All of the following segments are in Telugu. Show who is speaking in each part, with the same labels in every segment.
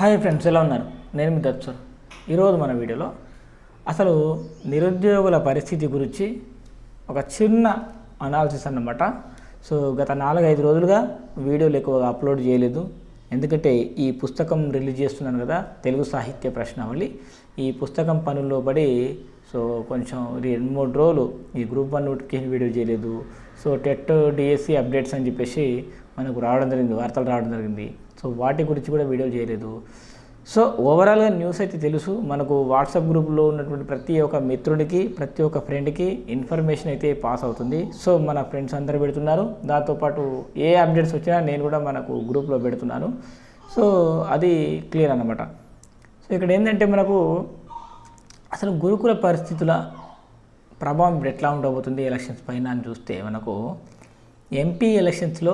Speaker 1: హాయ్ ఫ్రెండ్స్, ఎలా ఉన్నారు? నేను మీ దత్ సార్. ఈరోజు మన వీడియోలో అసలు నిరుద్యోగుల పరిస్థితి గురించి ఒక చిన్న అనాలిసిస్ అన్నమాట. సో గత 4-5 రోజులుగా వీడియోలు ఎక్కువగా అప్లోడ్ చేయలేదు, ఎందుకంటే ఈ పుస్తకం రిలీజ్ చేస్తున్నాను కదా, తెలుగు సాహిత్య ప్రశ్నావళి. ఈ పుస్తకం పనుల్లో పడి సో కొంచెం 2-3 రోజులు ఈ గ్రూప్ 1 నోటిఫికేషన్ వీడియో చేయలేదు. సో టెట్ డిఎస్సి అప్డేట్స్ అని చెప్పేసి మనకు రావడం జరిగింది, వార్తలు రావడం జరిగింది. సో వాటి గురించి కూడా వీడియో చేయలేదు. సో ఓవరాల్గా న్యూస్ అయితే తెలుసు మనకు. వాట్సాప్ గ్రూప్లో ఉన్నటువంటి ప్రతి ఒక్క మిత్రుడికి, ప్రతి ఒక్క ఫ్రెండ్కి ఇన్ఫర్మేషన్ అయితే పాస్ అవుతుంది. సో మన ఫ్రెండ్స్ అందరూ పెడుతున్నారు, దాంతోపాటు ఏ అప్డేట్స్ వచ్చినా నేను కూడా మనకు గ్రూప్లో పెడుతున్నాను. సో అది క్లియర్ అన్నమాట. సో ఇక్కడ ఏంటంటే మనకు అసలు గురుకుల పరిస్థితుల ప్రభావం ఇప్పుడు ఎట్లా ఉండబోతుంది ఎలక్షన్స్ పైన అని చూస్తే, మనకు ఎంపీ ఎలక్షన్స్లో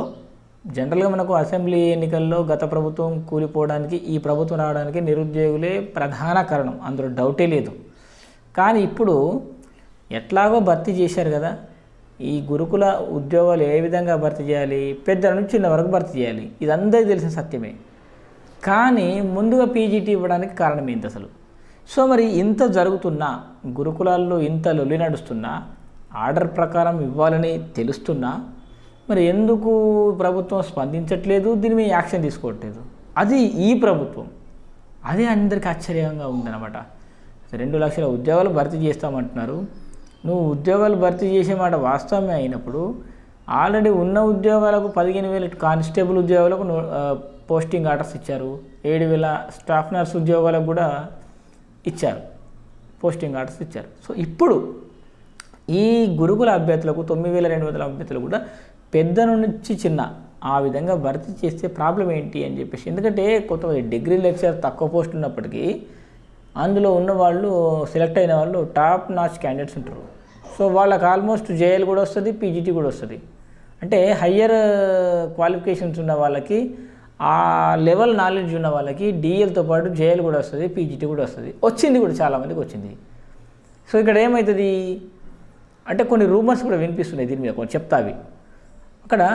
Speaker 1: జనరల్గా మనకు అసెంబ్లీ ఎన్నికల్లో గత ప్రభుత్వం కూలిపోవడానికి ఈ ప్రభుత్వం రావడానికి నిరుద్యోగులే ప్రధాన కారణం, అందులో డౌటే లేదు. కానీ ఇప్పుడు ఎట్లాగో భర్తీ చేశారు కదా, ఈ గురుకుల ఉద్యోగాలు ఏ విధంగా భర్తీ చేయాలి, పెద్ద నుంచి చిన్న వరకు భర్తీ చేయాలి, ఇది అందరికీ తెలిసిన సత్యమే. కానీ ముందుగా పీజీటీ ఇవ్వడానికి కారణం ఏంటి అసలు? సో మరి ఇంత జరుగుతున్నా, గురుకులాల్లో ఇంత లొల్లి నడుస్తున్నా, ఆర్డర్ ప్రకారం ఇవ్వాలని తెలుస్తున్నా, మరి ఎందుకు ప్రభుత్వం స్పందించట్లేదు, దీని మీద యాక్షన్ తీసుకోవట్లేదు? అది ఈ ప్రభుత్వం, అదే అందరికీ ఆశ్చర్యంగా ఉందన్నమాట. 2 లక్షల ఉద్యోగాలు భర్తీ చేస్తామంటున్నారు. నువ్వు ఉద్యోగాలు భర్తీ చేసే మాట వాస్తవమే అయినప్పుడు, ఆల్రెడీ ఉన్న ఉద్యోగాలకు 15,000 కానిస్టేబుల్ ఉద్యోగాలకు పోస్టింగ్ ఆర్డర్స్ ఇచ్చారు, 7,000 స్టాఫ్ నర్స్ ఉద్యోగాలకు కూడా ఇచ్చారు, పోస్టింగ్ ఆర్డర్స్ ఇచ్చారు. సో ఇప్పుడు ఈ గురుకుల అభ్యర్థులకు 9,200 అభ్యర్థులు కూడా పెద్ద నుంచి చిన్న ఆ విధంగా భర్తీ చేస్తే ప్రాబ్లం ఏంటి అని చెప్పేసి. ఎందుకంటే కొంతమంది డిగ్రీ లెక్చర్ తక్కువ పోస్ట్ ఉన్నప్పటికీ అందులో ఉన్న వాళ్ళు, సెలెక్ట్ అయిన వాళ్ళు టాప్ నాచ్ క్యాండిడేట్స్ ఉంటారు. సో వాళ్ళకి ఆల్మోస్ట్ జేఎల్ కూడా వస్తుంది, పీజీటీ కూడా వస్తుంది. అంటే హయ్యర్ క్వాలిఫికేషన్స్ ఉన్న వాళ్ళకి, ఆ లెవెల్ నాలెడ్జ్ ఉన్న వాళ్ళకి డిఎల్తో పాటు జేఎల్ కూడా వస్తుంది, పీజీటీ కూడా వస్తుంది, వచ్చింది కూడా చాలామందికి వచ్చింది. సో ఇక్కడ ఏమవుతుంది అంటే కొన్ని రూమర్స్ కూడా వినిపిస్తున్నాయి దీని మీద, కొంచెం చెప్తావి. అక్కడ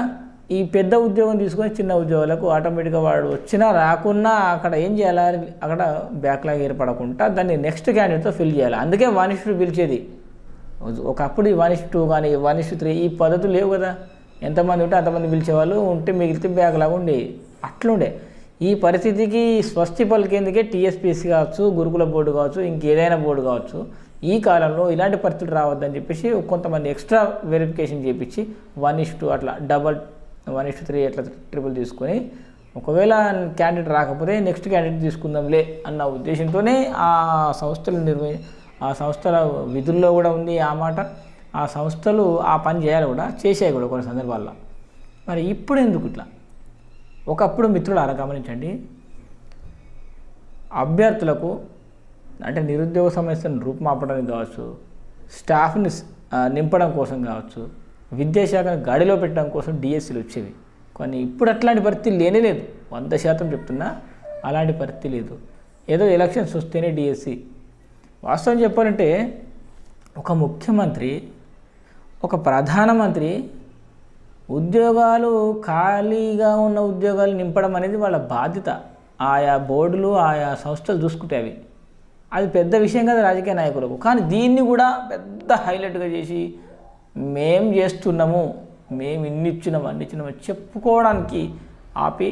Speaker 1: ఈ పెద్ద ఉద్యోగం తీసుకొని చిన్న ఉద్యోగాలకు ఆటోమేటిక్గా వాడు వచ్చినా రాకున్నా అక్కడ ఏం చేయాలి, అక్కడ బ్యాక్లాగ్ ఏర్పడకుండా దాన్ని నెక్స్ట్ క్యాండిడేట్తో ఫిల్ చేయాలి. అందుకే 1:2 పిలిచేది. ఒకప్పుడు 1:2 కానీ 1:3 ఈ పద్ధతులు లేవు కదా. ఎంతమంది ఉంటే అంతమంది పిలిచేవాళ్ళు, ఉంటే మిగిలితే బ్యాక్లాగ్ ఉండేవి, అట్లుండే. ఈ పరిస్థితికి స్వస్తి పలికేందుకే టీఎస్పీఎస్సీ కావచ్చు, గురుకుల బోర్డు కావచ్చు, ఇంకేదైనా బోర్డు కావచ్చు, ఈ కాలంలో ఇలాంటి పరిస్థితులు రావద్దని చెప్పేసి కొంతమంది ఎక్స్ట్రా వెరిఫికేషన్ చేయించి 1:2 అట్లా, డబల్ 1:3 అట్లా ట్రిపుల్ తీసుకొని, ఒకవేళ క్యాండిడేట్ రాకపోతే నెక్స్ట్ క్యాండిడేట్ తీసుకుందాంలే అన్న ఉద్దేశంతోనే ఆ సంస్థలు ఆ సంస్థల విధుల్లో కూడా ఉంది ఆ మాట. ఆ సంస్థలు ఆ పని చేయాలి కూడా, చేసాయి కూడా కొన్ని సందర్భాల్లో. మరి ఇప్పుడు ఎందుకు ఇట్లా? ఒకప్పుడు మిత్రులారా గమనించండి, అభ్యర్థులకు అంటే నిరుద్యోగ సమస్యను రూపుమాపడానికి కావచ్చు, స్టాఫ్ని నింపడం కోసం కావచ్చు, విద్యాశాఖను గాడిలో పెట్టడం కోసం డిఎస్సీలు వచ్చేవి. కానీ ఇప్పుడు అట్లాంటి పరిస్థితి లేనేలేదు, 100% చెప్తున్నా, అలాంటి పరిస్థితి లేదు. ఏదో ఎలక్షన్స్ వస్తేనే డిఎస్సీ. వాస్తవం చెప్పాలంటే ఒక ముఖ్యమంత్రి, ఒక ప్రధానమంత్రి ఉద్యోగాలు, ఖాళీగా ఉన్న ఉద్యోగాలు నింపడం అనేది వాళ్ళ బాధ్యత. ఆయా బోర్డులు, ఆయా సంస్థలు చూసుకుంటే అది పెద్ద విషయం కదా రాజకీయ నాయకులకు. కానీ దీన్ని కూడా పెద్ద హైలైట్గా చేసి మేం చేస్తున్నాము, మేము ఇన్ని ఇచ్చినాము అన్ని ఇచ్చినాము చెప్పుకోవడానికి ఆపి,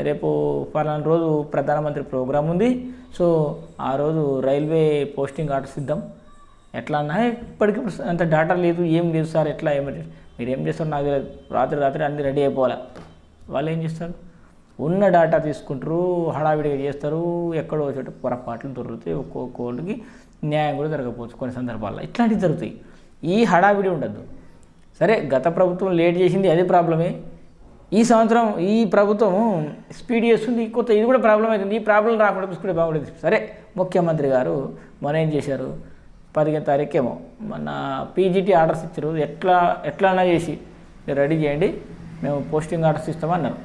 Speaker 1: రేపు పలానా రోజు ప్రధానమంత్రి ప్రోగ్రాం ఉంది, సో ఆ రోజు రైల్వే పోస్టింగ్ ఆర్డర్స్ ఇద్దాం, ఎట్లా అన్నా ఇప్పటికిప్పుడు అంత డేటా లేదు, ఏం లేదు సార్, ఎట్లా ఎమర్జెన్సీ, మీరు ఏం చేస్తారు నాకు రాత్రి అన్నీ రెడీ అయిపోవాలి. వాళ్ళు ఏం చేస్తారు, ఉన్న డేటా తీసుకుంటారు, హడావిడిగా చేస్తారు, ఎక్కడో చోట పొరపాట్లు దొరుకుతాయి, ఒక్కొక్కరికి న్యాయం కూడా జరగకపోవచ్చు కొన్ని సందర్భాల్లో. ఇట్లాంటివి జరుగుతాయి. ఈ హడావిడి ఉండద్దు. సరే, గత ప్రభుత్వం లేట్ చేసింది, అది ప్రాబ్లమే. ఈ సంవత్సరం ఈ ప్రభుత్వం స్పీడ్ చేస్తుంది, కొత్త ఇది కూడా ప్రాబ్లం అవుతుంది. ఈ ప్రాబ్లం రాకుండా చూసుకుంటే బాగుంటుంది. సరే, ముఖ్యమంత్రి గారు మన ఏం చేశారు, 15వ తారీఖేమో మన పీజీటీ ఆర్డర్స్ ఇచ్చారు. ఎట్లా చేసి రెడీ చేయండి, మేము పోస్టింగ్ ఆర్డర్స్ ఇస్తామన్నారు.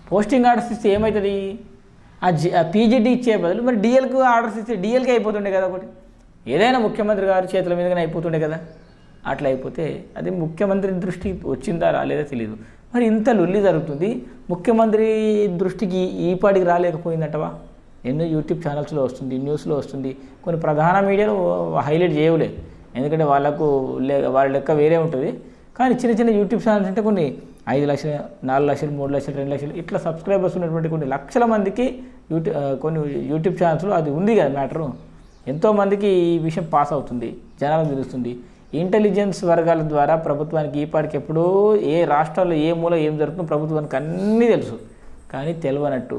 Speaker 1: పోస్టింగ్ ఆర్డర్స్ ఇస్తే ఏమవుతుంది, ఆ పీజీటీ ఇచ్చే బదులు మరి డిఎల్కి ఆర్డర్స్ ఇస్తే డిఎల్కి అయిపోతుండే కదా. ఒకటి ఏదైనా ముఖ్యమంత్రి గారి చేతుల మీదగానే అయిపోతుండే కదా. అట్లా అయిపోతే అది ముఖ్యమంత్రి దృష్టికి వచ్చిందా రాలేదో తెలియదు. మరి ఇంత లొల్లి జరుగుతుంది, ముఖ్యమంత్రి దృష్టికి ఈ పాటికి రాలేకపోయిందంటవా? ఎన్నో యూట్యూబ్ ఛానల్స్లో వస్తుంది, న్యూస్లో వస్తుంది, కొన్ని ప్రధాన మీడియాలో హైలైట్ చేయలే, ఎందుకంటే వాళ్ళ లెక్క వేరే ఉంటుంది. కానీ చిన్న చిన్న యూట్యూబ్ ఛానల్స్ అంటే కొన్ని 5 లక్షలు, 4 లక్షలు, 3 లక్షలు, 2 లక్షలు ఇట్లా సబ్స్క్రైబర్స్ ఉన్నటువంటి కొన్ని లక్షల మందికి కొన్ని యూట్యూబ్ ఛానల్స్లో అది ఉంది కదా మ్యాటరు. ఎంతోమందికి ఈ విషయం పాస్ అవుతుంది, జనాలకు తెలుస్తుంది. ఇంటెలిజెన్స్ వర్గాల ద్వారా ప్రభుత్వానికి ఈ పాటికి ఎప్పుడో ఏ రాష్ట్రాల్లో ఏ మూల ఏం జరుగుతుందో ప్రభుత్వానికి అన్నీ తెలుసు. కానీ తెలియనట్టు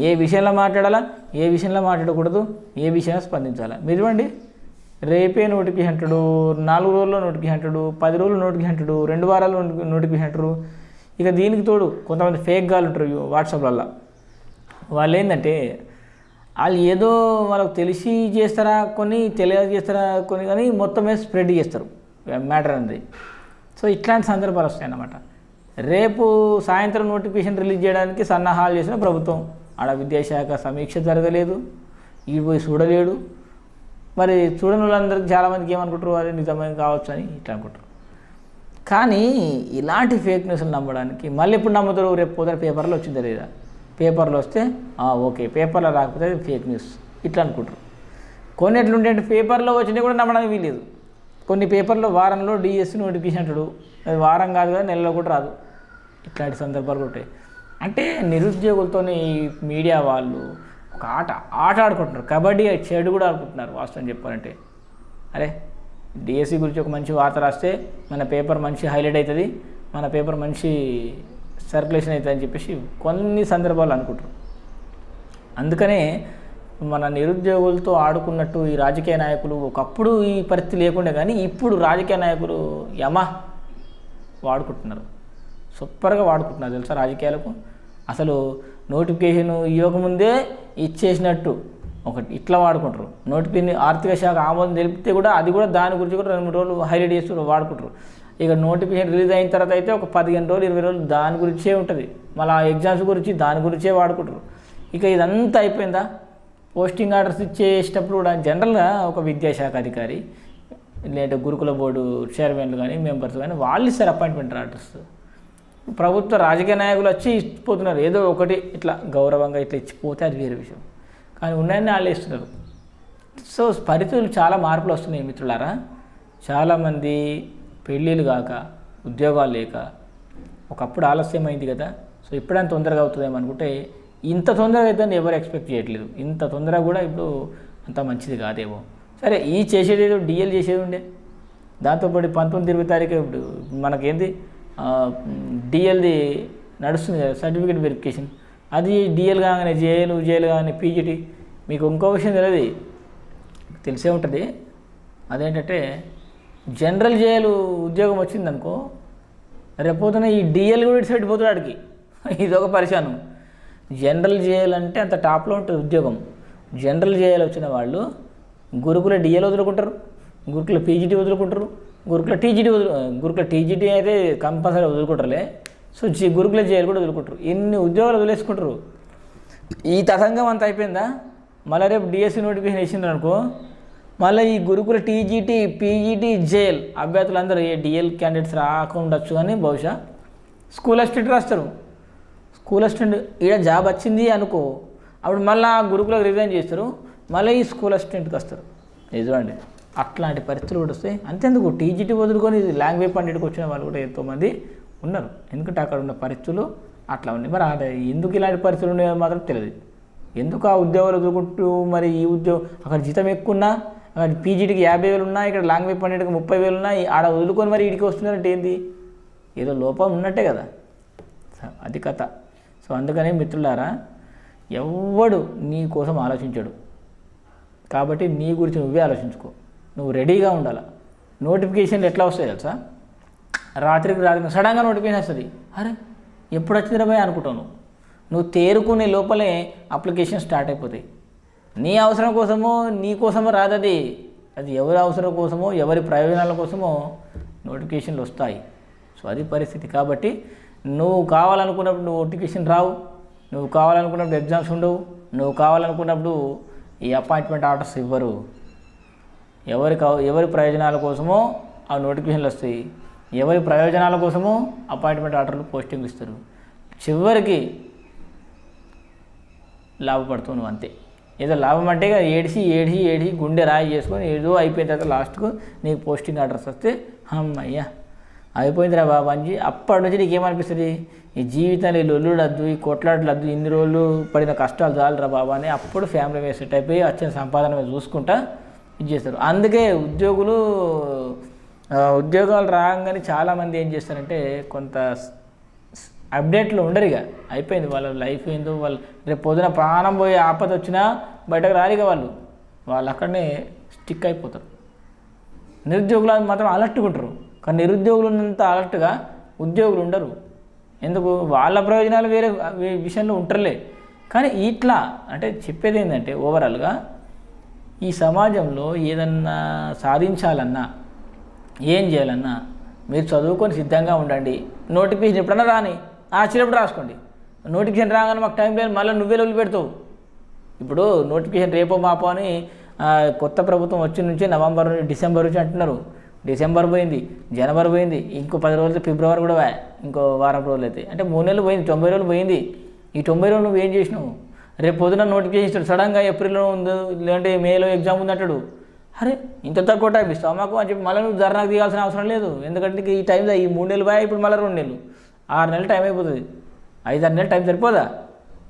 Speaker 1: ఏ విషయంలో మాట్లాడాలా, ఏ విషయంలో మాట్లాడకూడదు, ఏ విషయంలో స్పందించాలా. మీరు చూడండి, రేపే నోటిఫికేషన్ అంటాడు, 4 రోజుల్లో నోటిఫికేషన్ అంటాడు, 10 రోజులు నోటిఫికేషన్ అంటాడు, 2 వారాలు నోటిఫికేషన్ అంటారు. ఇక దీనికి తోడు కొంతమంది ఫేక్ గాలు ఉంటారు వాట్సాప్లలో. వాళ్ళు ఏంటంటే వాళ్ళు ఏదో వాళ్ళకు తెలిసి చేస్తారా, కొన్ని తెలియజేస్తారా, కొన్ని కానీ మొత్తమే స్ప్రెడ్ చేస్తారు మ్యాటర్ అనేది. సో ఇట్లాంటి సందర్భాలు వస్తాయన్నమాట. రేపు సాయంత్రం నోటిఫికేషన్ రిలీజ్ చేయడానికి సన్నాహాలు చేసిన ప్రభుత్వం, ఆడ విద్యాశాఖ సమీక్ష జరగలేదు, ఈ పోయి చూడలేడు. మరి చూడని వాళ్ళందరికీ చాలామందికి ఏమనుకుంటారు, అది నిజమే కావచ్చు అని ఇట్లా అనుకుంటారు. కానీ ఇలాంటి ఫేక్ న్యూస్లు నమ్మడానికి మళ్ళీ ఎప్పుడు నమ్ముతారు? రేపు పొద్దున పేపర్లో వచ్చిందా లేదా, పేపర్లో వస్తే ఓకే, పేపర్లో రాకపోతే ఫేక్ న్యూస్ ఇట్లా అనుకుంటారు. కొన్ని ఎట్లుంటే పేపర్లో వచ్చినా కూడా నమ్మడానికి వీలేదు. కొన్ని పేపర్లో వారంలో డిఎస్సి నోటిఫికేషన్ అంటాడు, అది వారం కాదు కదా, నెలలో కూడా రాదు. ఇట్లాంటి సందర్భాలు కూడా ఉంటాయి. అంటే నిరుద్యోగులతోనే ఈ మీడియా వాళ్ళు ఒక ఆట ఆడుకుంటున్నారు, కబడ్డీ చెడు కూడా ఆడుకుంటున్నారు వాస్తవం చెప్పాలంటే. అరే డిఎస్సి గురించి ఒక మంచి వార్త రాస్తే మన పేపర్ మంచి హైలైట్ అవుతుంది, మన పేపర్ మంచి సర్క్యులేషన్ అవుతుంది అని చెప్పేసి కొన్ని సందర్భాలు అనుకుంటారు. అందుకనే మన నిరుద్యోగులతో ఆడుకున్నట్టు ఈ రాజకీయ నాయకులు ఒకప్పుడు ఈ పరిస్థితి లేకుండే, కానీ ఇప్పుడు రాజకీయ నాయకులు వాడుకుంటున్నారు, సూపర్గా వాడుకుంటున్నారు తెలుసా రాజకీయాలకు. అసలు నోటిఫికేషన్ ఇవ్వకముందే ఇచ్చేసినట్టు ఒకటి ఇట్లా వాడుకుంటారు. నోటిఫికేషన్ ఆర్థిక శాఖ ఆమోదం తెలిపితే కూడా అది కూడా దాని గురించి కూడా 2-3 రోజులు హైలైట్ చేస్తూ వాడుకుంటారు. ఇక నోటిఫికేషన్ రిలీజ్ అయిన తర్వాత అయితే ఒక 15 రోజులు 20 రోజులు దాని గురించే ఉంటుంది, మళ్ళీ ఎగ్జామ్స్ గురించి దాని గురించే వాడుకుంటారు. ఇక ఇదంతా అయిపోయిందా, పోస్టింగ్ ఆర్డర్స్ ఇచ్చేటప్పుడు కూడా జనరల్గా ఒక విద్యాశాఖ అధికారి లేదంటే గురుకుల బోర్డు చైర్మన్లు కానీ మెంబర్స్ కానీ వాళ్ళు ఇస్తారు అపాయింట్మెంట్ ఆర్డర్స్. ప్రభుత్వ రాజకీయ నాయకులు వచ్చి ఇచ్చిపోతున్నారు, ఏదో ఒకటి ఇట్లా గౌరవంగా ఇట్లా ఇచ్చిపోతే అది వేరే విషయం, కానీ ఉన్నాయని వాళ్ళు ఇస్తున్నారు. సో పరిస్థితులు చాలా మార్పులు వస్తున్నాయి మిత్రులారా. చాలామంది పెళ్ళిళ్ళు కాక, ఉద్యోగాలు లేక, ఒకప్పుడు ఆలస్యమైంది కదా, సో ఇప్పుడైనా తొందరగా అవుతుందేమో అనుకుంటే ఇంత తొందరగా అయితే ఎవరు ఎక్స్పెక్ట్ చేయట్లేదు. ఇంత తొందరగా కూడా ఇప్పుడు అంత మంచిది కాదేమో. సరే ఈ చేసేది ఏదో డిఎల్ చేసేది ఉండే, దాంతోపాటు 19-20 తారీఖు ఇప్పుడు మనకేంది డిఎల్ది నడుస్తుంది కదా, సర్టిఫికేట్ వెరిఫికేషన్. అది డిఎల్ కాగానే జేఎల్ కాగానే పీజీటీ. మీకు ఇంకో విషయం తెలియదు, తెలిసే ఉంటుంది, అదేంటంటే జనరల్ జేఎల్ ఉద్యోగం వచ్చిందనుకో, రేపోతున్న ఈ డిఎల్ కూడా ఇటు సైడ్ పోతాడు ఆడికి. ఇదొక పరిశానం. జనరల్ జేఎల్ అంటే అంత టాప్లో ఉంటుంది ఉద్యోగం. జనరల్ జేఎల్ వచ్చిన వాళ్ళు గురుకుల డిఎల్ వదులుకుంటారు, గురుకుల పీజీటీ వదులుకుంటారు, గురుకుల టీజీటీ అయితే కంపల్సరీ వదులుకుంటారులే. సో గురుకుల జేఎల్ కూడా వదులుకుంటారు. ఇన్ని ఉద్యోగాలు వదిలేసుకుంటారు. ఈ తతంగం అంత అయిపోయిందా, మళ్ళీ రేపు డిఎస్సి నోటిఫికేషన్ వేసిండ్రు అనుకో, మళ్ళీ ఈ గురుకుల టీజీటీ పీజీటీ జేఎల్ అభ్యర్థులందరూ ఏ డిఎల్ క్యాండిడేట్స్ రాకుండొచ్చు కానీ బహుశా స్కూల్ అసిస్టెంట్ రాస్తారు. స్కూల్ అసిస్టెంట్ ఈడ జాబ్ వచ్చింది అనుకో, అప్పుడు మళ్ళీ గురుకులకు రిజైన్ చేస్తారు, మళ్ళీ ఈ స్కూల్ అసిస్టెంట్కి వస్తారు. నిజమండి, అట్లాంటి పరిస్థితులు కూడా వస్తాయి. అంతేందుకు టీజీటీ వదులుకొని లాంగ్వేజ్ పండిట్కి వచ్చిన వాళ్ళు కూడా ఎంతోమంది ఉన్నారు. ఎందుకంటే అక్కడ ఉన్న పరిస్థితులు అట్లా ఉన్నాయి. మరి అదే ఎందుకు ఇలాంటి పరిస్థితులు ఉన్నాయో మాత్రం తెలియదు. ఎందుకు ఆ ఉద్యోగాలు వదులుకుంటూ మరి ఈ ఉద్యోగం అక్కడ జీతం ఎక్కువ ఉన్నా, అక్కడ పీజీటీకి 50,000 ఉన్నా, ఇక్కడ లాంగ్వేజ్ పండిట్కి 30,000 ఉన్నా, ఆడ వదులుకొని మరి వీడికి వస్తున్నారంటే ఏంది, ఏదో లోపం ఉన్నట్టే కదా, అది కథ. సో అందుకనే మిత్రులారా, ఎవ్వడు నీ కోసం ఆలోచించడు. కాబట్టి నీ గురించి నువ్వే ఆలోచించుకో, నువ్వు రెడీగా ఉండాలి. నోటిఫికేషన్లు ఎట్లా వస్తాయి తెలుసా, రాత్రికి సడన్గా నోటిఫికేషన్ వస్తుంది. అరే ఎప్పుడు వచ్చిందిరా భయ్ అనుకుంటావు. నువ్వు తేరుకునే లోపలే అప్లికేషన్ స్టార్ట్ అయిపోతాయి. నీ అవసరం కోసమో నీ కోసమో రాదది, అది ఎవరి అవసరం కోసమో ఎవరి ప్రయోజనాల కోసమో నోటిఫికేషన్లు వస్తాయి. సో అది పరిస్థితి. కాబట్టి నువ్వు కావాలనుకున్నప్పుడు నోటిఫికేషన్ రావు, నువ్వు కావాలనుకున్నప్పుడు ఎగ్జామ్స్ ఉండవు, నువ్వు కావాలనుకున్నప్పుడు ఈ అపాయింట్మెంట్ ఆర్డర్స్ ఇవ్వరు. ఎవరి ప్రయోజనాల కోసమో ఆ నోటిఫికేషన్లు వస్తాయి. ఎవరి ప్రయోజనాల కోసమో అపాయింట్మెంట్ ఆర్డర్లు పోస్టింగ్ ఇస్తారు, చివరికి లాభపడుతూ నువ్వు అంతే. ఏదో లాభం అంటే ఏడిసి గుండె రాయి చేసుకొని ఏదో అయిపోయిన తర్వాత లాస్ట్కు నీకు పోస్టింగ్ ఆర్డర్స్ వస్తే అమ్మయ్యా అయిపోయిందిరా బాబా అని అప్పటి నుంచి నీకేమనిపిస్తుంది, ఈ జీవితంలో ఈ లొల్లుడద్దు, ఈ కొట్లాడలద్దు, ఇన్ని రోజులు పడిన కష్టాలు చాలురా బాబా అని అప్పుడు ఫ్యామిలీ మీద సెట్ అయిపోయి వచ్చిన సంపాదన మీద చూసుకుంటా ఇది చేస్తారు. అందుకే ఉద్యోగాలు రాగానే చాలామంది ఏం చేస్తారంటే కొంత అప్డేట్లో ఉండరు. ఇక అయిపోయింది వాళ్ళ లైఫ్ ఏందో, వాళ్ళు రేపు పొద్దున ప్రాణం పోయి ఆపద వచ్చినా బయటకు రాలిగా వాళ్ళు అక్కడనే స్టిక్ అయిపోతారు. నిరుద్యోగులు మాత్రం అలర్ట్గా ఉంటారు, కానీ నిరుద్యోగులు ఉన్నంత అలర్ట్గా ఉద్యోగులు ఉండరు. ఎందుకు, వాళ్ళ ప్రయోజనాలు వేరే విషయంలో ఉంటారులే. కానీ ఇట్లా అంటే చెప్పేది ఏంటంటే ఓవరాల్గా ఈ సమాజంలో ఏదన్నా సాధించాలన్నా ఏం చేయాలన్నా మీరు చదువుకొని సిద్ధంగా ఉండండి. నోటిఫికేషన్ ఎప్పుడన్నా రాని చిన్నప్పుడు రాసుకోండి. నోటిఫికేషన్ రాగానే మాకు టైం లేదు మళ్ళీ నువ్వే వదిలి పెడతావు. ఇప్పుడు నోటిఫికేషన్ రేపో మాపో అని కొత్త ప్రభుత్వం వచ్చిన నుంచి నవంబర్ నుంచి డిసెంబర్ నుంచి అంటున్నారు. డిసెంబర్ పోయింది, జనవరి పోయింది, ఇంకో 10 రోజులు ఫిబ్రవరి కూడా ఇంకో వారం రోజులు అయితే అంటే 3 నెలలు పోయింది, 90 రోజులు పోయింది. ఈ 90 రోజులు నువ్వు ఏం చేసినావు? రేపు పొద్దున నోటిఫికేషన్ ఇస్తాడు, సడన్గా ఏప్రిల్లో ఉంది లేదంటే మేలో ఎగ్జామ్ ఉంది అంటాడు. అరే ఇంత తక్కువ టైం ఇస్తావు మాకు అని చెప్పి మళ్ళీ నువ్వు ధర్నాకు దిగాల్సిన అవసరం లేదు. ఎందుకంటే ఈ టైం ఈ 3 నెలలు పోయా, ఇప్పుడు మళ్ళీ 2 నెలలు 6 నెలలు టైం అయిపోతుంది. 5-6 నెలలు టైం సరిపోదా?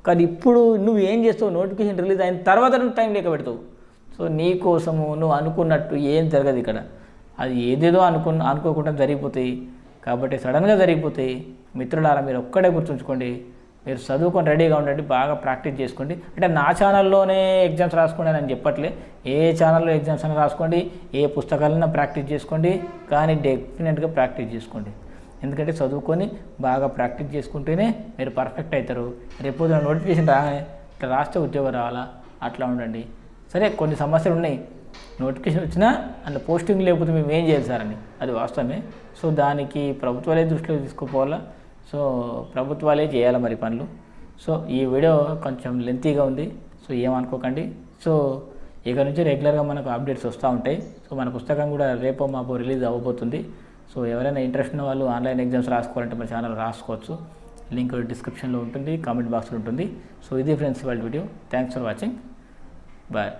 Speaker 1: కానీ ఇప్పుడు నువ్వు ఏం చేస్తావు, నోటిఫికేషన్ రిలీజ్ అయిన తర్వాత నువ్వు టైం లేక పెడతావు. సో నీ కోసము నువ్వు అనుకున్నట్టు ఏం జరగదు ఇక్కడ. అది ఏదేదో అనుకోకుండా జరిగిపోతాయి. కాబట్టి సడన్గా జరిగిపోతాయి. మిత్రులారా మీరు ఒక్కడే గుర్తుంచుకోండి, మీరు చదువుకొని రెడీగా ఉండండి, బాగా ప్రాక్టీస్ చేసుకోండి. అంటే నా ఛానల్లోనే ఎగ్జామ్స్ రాసుకోండి అని చెప్పట్లే, ఏ ఛానల్లో ఎగ్జామ్స్ అయినా రాసుకోండి, ఏ పుస్తకాలైనా ప్రాక్టీస్ చేసుకోండి, కానీ డెఫినెట్గా ప్రాక్టీస్ చేసుకోండి. ఎందుకంటే చదువుకొని బాగా ప్రాక్టీస్ చేసుకుంటేనే మీరు పర్ఫెక్ట్ అవుతారు. రేపు నోటిఫికేషన్ ఇట్లా రాష్ట్ర ఉద్యోగం రావాలా, అట్లా ఉండండి. సరే కొన్ని సమస్యలు ఉన్నాయి, నోటిఫికేషన్ వచ్చినా అందులో పోస్టింగ్ లేకపోతే మేము ఏం చేయాలి సార్ అని, అది వాస్తవమే. సో దానికి ప్రభుత్వాలే దృష్టిలో తీసుకోపోవాలా. సో ప్రభుత్వాలే చేయాలి మరి పనులు. సో ఈ వీడియో కొంచెం లెంతీగా ఉంది, సో ఏమనుకోకండి. సో ఇక నుంచి రెగ్యులర్గా మనకు అప్డేట్స్ వస్తూ ఉంటాయి. సో మన పుస్తకం కూడా రేపో మాపో రిలీజ్ అవ్వబోతుంది. సో ఎవరైనా ఇంట్రెస్ట్ ఉన్న వాళ్ళు ఆన్లైన్ ఎగ్జామ్స్ రాసుకోవాలంటే మన ఛానల్ రాసుకోవచ్చు. లింక్ డిస్క్రిప్షన్లో ఉంటుంది, కామెంట్ బాక్స్లో ఉంటుంది. సో ఇది ఫ్రెండ్స్ వాళ్ళ వీడియో. Thanks for watching. బాయ్.